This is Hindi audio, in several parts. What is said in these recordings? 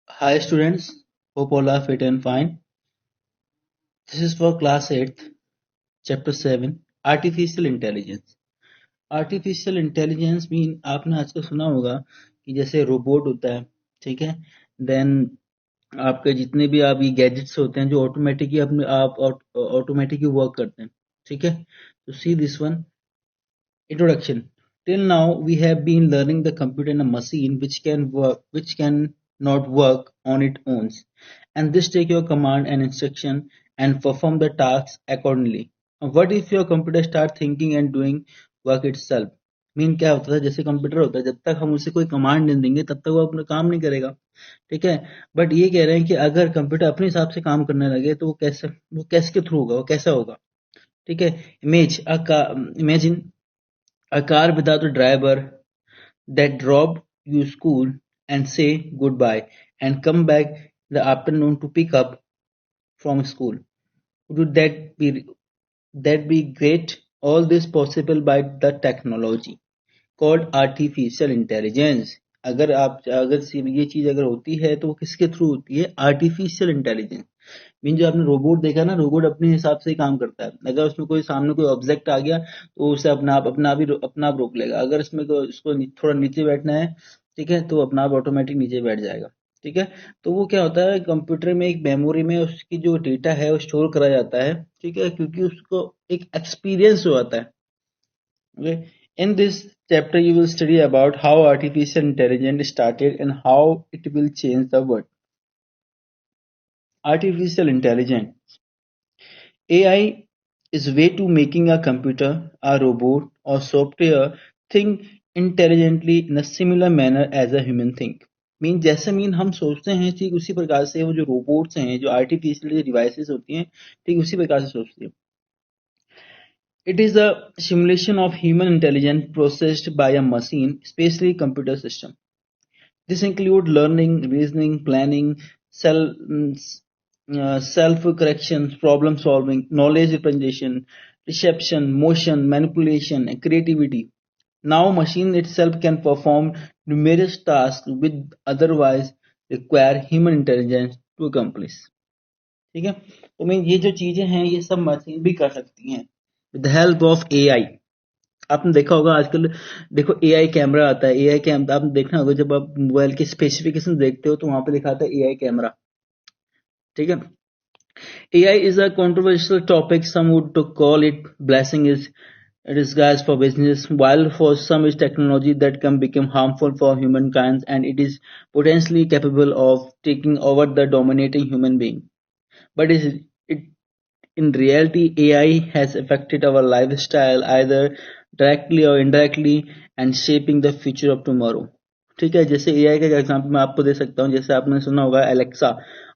Hi students, hope all are fit and fine. This is for class 8th, chapter 7, Artificial Intelligence. Artificial Intelligence mean आपने आजकल सुना होगा कि जैसे रोबोट होता है, ठीक है, देन आपके जितने भी आप ये गैजेट्स होते हैं जो ऑटोमेटिकली अपने आप ऑटोमेटिकली वर्क करते हैं, ठीक है. तो see this one. Introduction. Till now, we have been learning the computer and a machine which can not work on its own, and this take your command and instruction and perform the tasks accordingly. What if your computer start thinking and doing work itself? Mean क्या होता है, जैसे कंप्यूटर होता है, जब तक हम उसे कोई कमांड नहीं देंगे तब तक वो अपना काम नहीं करेगा, ठीक है. बट ये कह रहे हैं कि अगर कंप्यूटर अपने हिसाब से काम करने लगे तो वो कैसे के थ्रू होगा, वो कैसा होगा, ठीक है. Imagine a car without a driver that dropped you school and say goodbye and come back in the afternoon to pick up from school. Would that be great? All this possible by the technology called artificial intelligence. अगर ये चीज अगर होती है तो वो किसके थ्रू होती है? Artificial intelligence. मीन जो आपने रोबोट देखा ना, रोबोट अपने हिसाब से ही काम करता है. अगर उसमें कोई सामने कोई ऑब्जेक्ट आ गया तो उसे अपना आप रोक लेगा. अगर इसमें इसको थोड़ा नीचे बैठना है, ठीक है, तो अपना आप ऑटोमेटिक नीचे बैठ जाएगा, ठीक है. तो वो क्या होता है, कंप्यूटर में एक मेमोरी में उसकी जो डेटा है वो स्टोर करा जाता है, ठीक है, क्योंकि उसको एक एक्सपीरियंस हो आता है. Okay. In this chapter, you will study about how artificial intelligence started and how it will change the world. Artificial intelligence. AI is way to making a computer, a robot, or software think intelligently in a similar manner as a human think. Mean हम सोचते हैं ठीक उसी प्रकार से वो जो रोबोट्स हैं, जो आर्टिफिशियल डिवाइसेस होती हैं, ठीक उसी प्रकार से सोचती हैं. It is a simulation of human intelligence processed by a machine, especially computer system. This includes learning, reasoning, planning, self-correction, problem-solving, knowledge representation, reception, motion, manipulation, and creativity. Now, machine itself can perform numerous tasks which otherwise require human intelligence to accomplish. ठीक है, तो मैं ये जो चीजें हैं ये सब मशीन भी कर सकती हैं with the help of AI. आपने देखा होगा आजकल, देखो एआई कैमरा आता है. एआई कैमरा आपने देखना होगा, जब आप मोबाइल के स्पेसिफिकेशन देखते हो तो वहां पे लिखा आता है एआई कैमरा, ठीक है. AI is a controversial topic. Some would to call it blessing is disguise for business, while for some is technology that can become harmful for humankind, and it is potentially capable of taking over the dominating human being. But it in reality, AI has affected our lifestyle either directly or indirectly and shaping the future of tomorrow. ठीक है, जैसे एआई का एग्जांपल मैं आपको दे सकता हूँ. जैसे आपने सुना होगा एलेक्सा,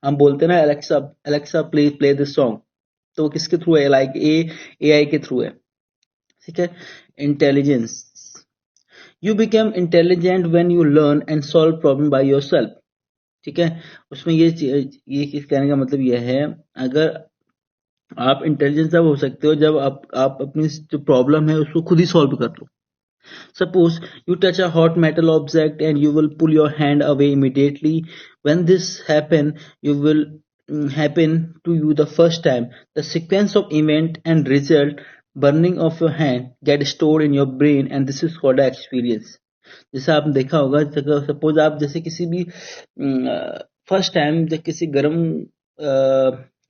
हम बोलते हैं ना Alexa Alexa play this song, तो वो किसके थ्रू है? लाइक एआई के थ्रू है, ठीक है. Intelligence. You become intelligent when you learn and solve problem by yourself, ठीक है. उसमें ये चीज कहने का मतलब यह है, अगर आप इंटेलिजेंट तब हो सकते हो जब आप अपनी जो प्रॉब्लम है उसको खुद ही सॉल्व कर लो. Suppose you touch a hot metal object and you will pull your hand away immediately. When this happen to you the first time, the sequence of event and result burning of your hand get stored in your brain and this is called a experience. जैसे आपने देखा होगा, सपोज आप जैसे किसी भी फर्स्ट टाइम जब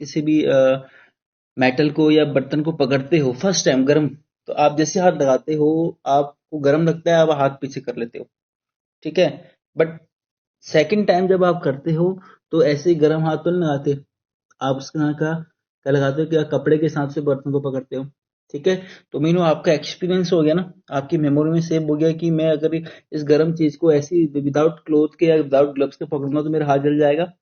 किसी भी मेटल को या बर्तन को पकड़ते हो फर्स्ट टाइम गर्म, तो आप जैसे हाथ लगाते हो आपको गर्म लगता है, आप हाथ पीछे कर लेते हो, ठीक है. बट सेकंड टाइम जब आप करते हो तो ऐसे ही गर्म हाथ तो नहीं लगाते, आप उसका क्या लगाते हो कि आप कपड़े के साथ से बर्तन को पकड़ते हो, ठीक है. तो मीनू आपका एक्सपीरियंस हो गया ना, आपकी मेमोरी में सेव हो गया कि मैं अगर इस गर्म चीज को ऐसी विदाउट क्लोथ के या विदाउट ग्लव्स के पकड़ूंगा तो मेरा हाथ जल जाएगा.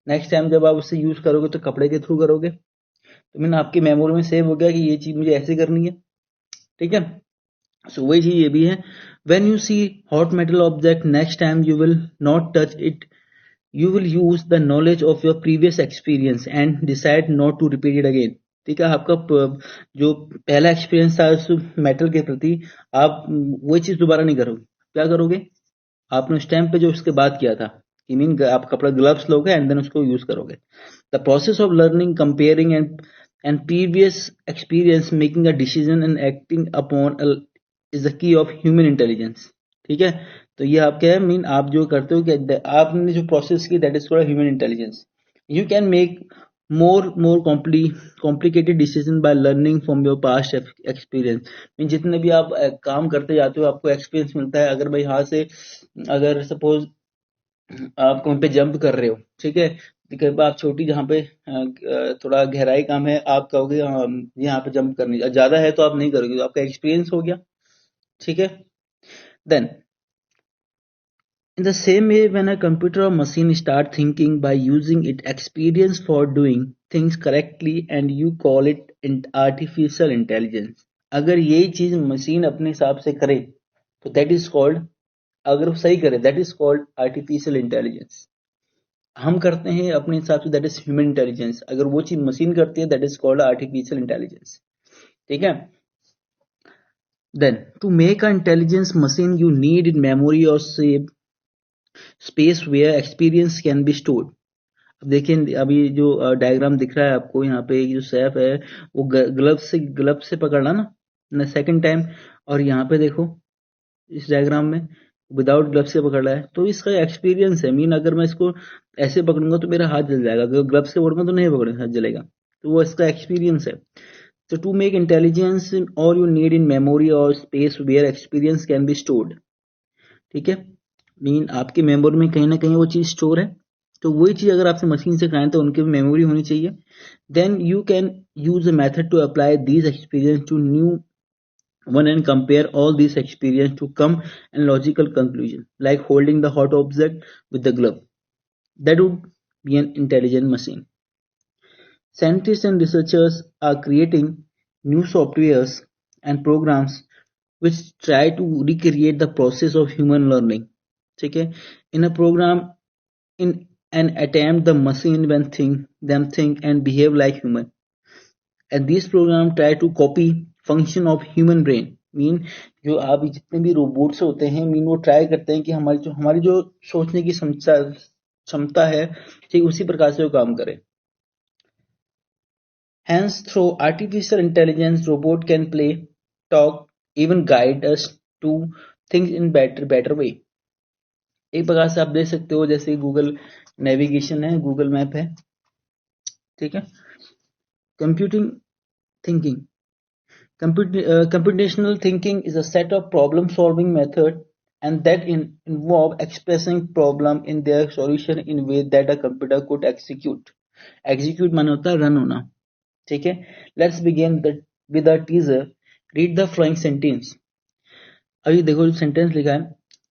नेक्स्ट टाइम जब आप उसे यूज करोगे तो कपड़े के थ्रू करोगे, तो मैंने आपकी मेमोरी में सेव हो गया कि ये चीज मुझे ऐसे करनी है, ठीक है. सो वही चीज ये भी है. When you see hot metal object next time you will not touch it, you will use the knowledge of your previous experience and decide not to repeat it again, ठीक है. आपका जो पहला एक्सपीरियंस था उस मेटल के प्रति, आप वही चीज दोबारा नहीं करोगे. क्या करोगे? आपने उस टाइम पे जो उसके बाद किया था, I mean आप कपड़ा ग्लव्स लोगे एंड देन उसको यूज करोगे. The process of learning, comparing and previous experience, making a decision and acting upon is the key of human intelligence. ठीक है, तो ये आप क्या है मीन आप जो करते हो कि आपने जो प्रोसेस की that is called human intelligence. You can make more complicated decision by learning from your past experience. Mean जितने भी आप काम करते जाते हो आपको एक्सपीरियंस मिलता है. अगर भाई यहाँ से अगर सपोज आप कहीं पे जंप कर रहे हो, ठीक है, कई बार आप छोटी जहाँ पे थोड़ा गहराई काम है आप कहोगे हाँ, यहाँ पे जंप करनी ज्यादा है तो आप नहीं करोगे, तो आपका एक्सपीरियंस हो गया. ठीक है, then in the same way, when a computer or machine start thinking by using its experience for doing things correctly, and you call it artificial intelligence. अगर यही चीज मशीन अपने हिसाब से करे तो दैट इज कॉल्ड, अगर वो सही करे that is called artificial intelligence. हम करते हैं अपने हिसाब say that is human intelligence. अगर वो चीज मशीन करती है that is called artificial intelligence. ठीक है, then to make a intelligence machine you need in memory और save space where experience can be stored. अब देखिए अभी जो डायग्राम दिख रहा है आपको यहाँ पे जो सेफ है वो ग्लव से पकड़ना ना सेकंड टाइम, और यहाँ पे देखो इस डायग्राम में विदाउट ग्लव से पकड़ रहा है, तो इसका एक्सपीरियंस है. मीन अगर मैं इसको ऐसे पकड़ूंगा तो मेरा हाथ जल जाएगा, अगर ग्लव से पकड़ूंगा तो नहीं पकड़ूंगा, हाथ जलेगा. तो वो इसका एक्सपीरियंस है. तो टू मेक इंटेलिजेंस और यू नीड इन मेमोरी और space where experience can be stored. ठीक है, मीन आपके मेमोरी में कहीं ना कहीं वो चीज स्टोर है, तो वही चीज अगर आपसे मशीन से कराएं तो उनकी मेमोरी होनी चाहिए. Then you can use a method to apply these experience to new one and compare all these experience to come and logical conclusion, like holding the hot object with the glove. That would be an intelligent machine. Scientists and researchers are creating new softwares and programs which try to recreate the process of human learning. Okay? In a program, in an attempt, the machine when think and behave like human. And these programs try to copy function of human brain. Mean जो आप जितने भी रोबोट्स होते हैं मीन वो ट्राई करते हैं कि हमारी जो सोचने की क्षमता है ठीक उसी प्रकार से वो काम करे. Hence, through artificial intelligence, robot can play, talk, even guide us to think in better way. एक प्रकार से आप देख सकते हो जैसे गूगल नेविगेशन है, गूगल मैप है. ठीक है, computing thinking. Computational thinking is a set of problem-solving method and that involve expressing problem in their solution in way that a computer could execute. Execute माने होता है रन होना. ठीक है, let's begin with a teaser. Read the following sentence. अभी देखो जो सेंटेंस लिखा है,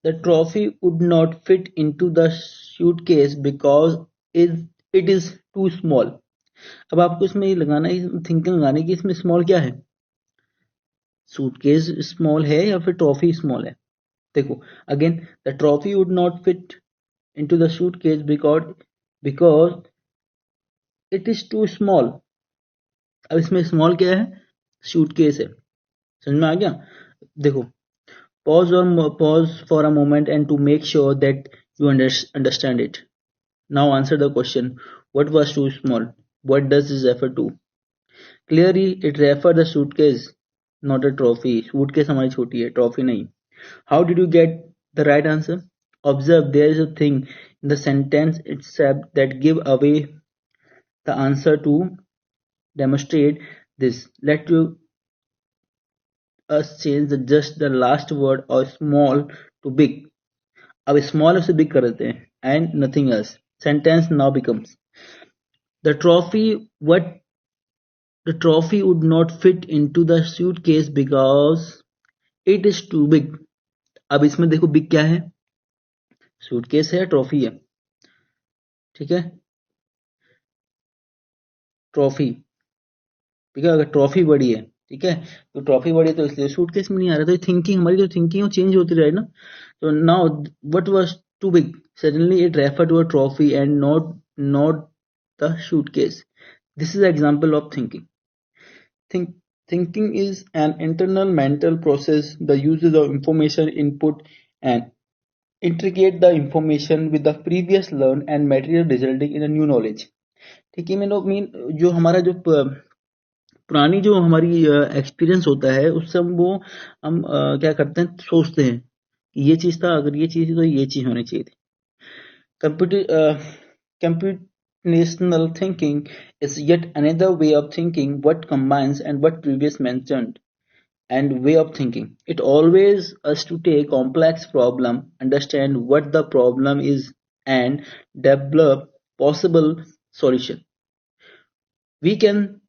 the trophy would not fit into the suitcase because it is too small. अब आपको इसमें ये लगाना है थिंकिंग लगाने की इसमें स्मॉल क्या है, सूटकेस स्मॉल है या फिर ट्रॉफी स्मॉल है. देखो again the trophy would not fit into the suitcase because it is too small. अब इसमें स्मॉल क्या है, सूटकेस है. समझ में आ गया. देखो pause for a moment and to make sure that you understand it. Now answer the question, what was too small? What does this refer to? Clearly it refer the suitcase, not a trophy. Suitcase हमारी छोटी है, trophy नहीं. How did you get the right answer? Observe there is a thing in the sentence itself that give away the answer. To demonstrate this, let us change just the last word of small to big. अब small से big कर देते हैं and nothing else. Sentence now becomes the trophy would not fit into the suitcase because it is too big. अब इसमें देखो big क्या है, सूटकेस है या ट्रॉफी है. ठीक है, ट्रॉफी. ठीक है, अगर ट्रॉफी बड़ी है ठीक है तो ट्रॉफी बड़ी है तो इसलिए सूटकेस में नहीं आ रहा. तो थिंकिंग हमारी जो थिंकिंग है चेंज होती रहे ना. तो now what was too big, suddenly it refer to a trophy and not the suitcase. This is example of thinking. Thinking is an internal mental process, the uses of information input and integrate the information with the previous learn and material resulting in a new knowledge. ठीक है, मीन जो हमारा जो पुरानी जो हमारी एक्सपीरियंस होता है उससे हम क्या करते हैं, सोचते हैं कि ये चीज था, अगर ये चीज थी तो ये चीज होनी चाहिए थी। Computational thinking is yet another way of thinking what combines and what previous mentioned and way of thinking. It always us to take complex problem, understand what the problem is and develop possible solution. We can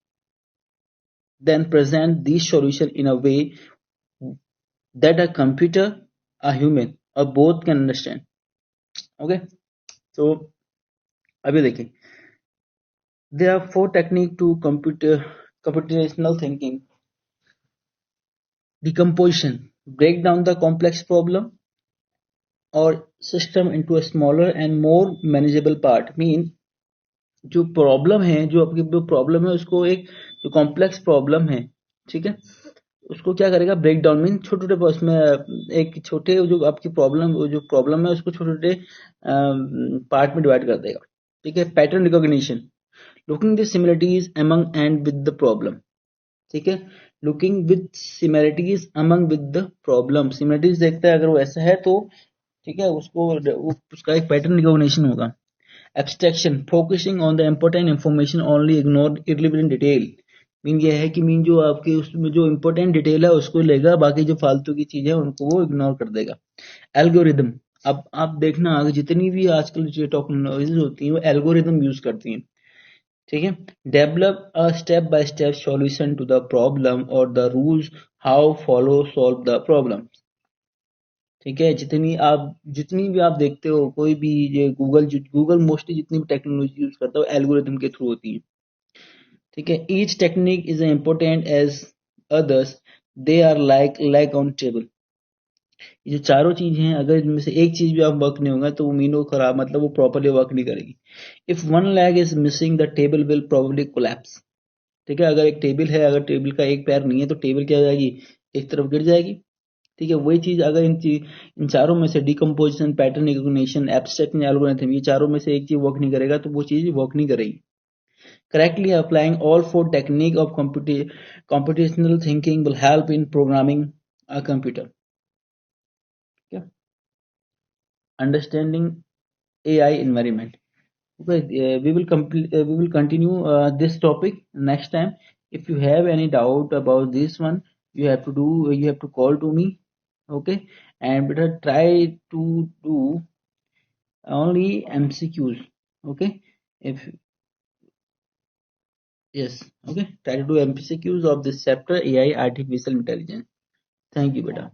then present these solution in a way that a computer, a human or both can understand. Okay, so अभी देखें, there are four techniques to computational thinking. Decomposition: break down the complex problem or system into a smaller and more manageable part. Mean जो प्रॉब्लम है, जो आपकी जो प्रॉब्लम है उसको एक जो कॉम्प्लेक्स प्रॉब्लम है, ठीक है, उसको क्या करेगा, ब्रेक डाउन मीन छोटे छोटे उसमें एक छोटे जो आपकी प्रॉब्लम जो प्रॉब्लम है उसको छोटे छोटे पार्ट में डिवाइड कर देगा। ठीक है, pattern recognition: looking the similarities among and with the problem. ठीक है, looking with similarities among with the problem, similarities देखता है, अगर वो ऐसा है तो ठीक है उसका एक पैटर्न रिकॉग्निशन होगा। Abstraction: focusing on the important information only, ignore irrelevant detail. Mean ये है कि मीन जो आपके उसमें जो इम्पोर्टेंट डिटेल है उसको लेगा, बाकी जो फालतू की चीजें उनको वो इग्नोर कर देगा। एल्गोरिदम: अब आप देखना आगे जितनी भी आजकल जो टेक्नोलॉजीज होती हैं वो एल्गोरिदम यूज करती हैं। ठीक है, develop a step by step solution to the problem और the rules how follow solve the problem. ठीक है, जितनी भी आप देखते हो कोई भी ये गूगल मोस्टली जितनी भी टेक्नोलॉजी यूज करता है वो एल्गोरिदम के थ्रू होती है। ठीक है, each technique is important as others, they are like leg on table. ये जो चारों चीजें हैं, अगर इनमें से एक चीज भी आप वर्क नहीं होगा तो वो मीनो खराब, मतलब वो प्रॉपरली वर्क नहीं करेगी। If one leg is missing the table will probably collapse. ठीक है, अगर एक टेबल है, अगर टेबल का एक पैर नहीं है तो टेबल क्या हो जाएगी, एक तरफ गिर जाएगी। ठीक है, वही चीज अगर इन चारों में से decomposition, pattern recognition, abstraction, algorithm, ये चारों में से एक चीज वर्क नहीं करेगा तो वो चीज वर्क नहीं करेगी। Correctly applying all four technique of computational thinking will help in programming a computer. Okay? Understanding AI environment. Okay, we will continue this topic next time. If you have any doubt about this one, you have to call to me. Okay, and better try to do only MCQs. Okay, if yes, okay, try to do MCQs of this chapter AI artificial intelligence. Thank you, beta.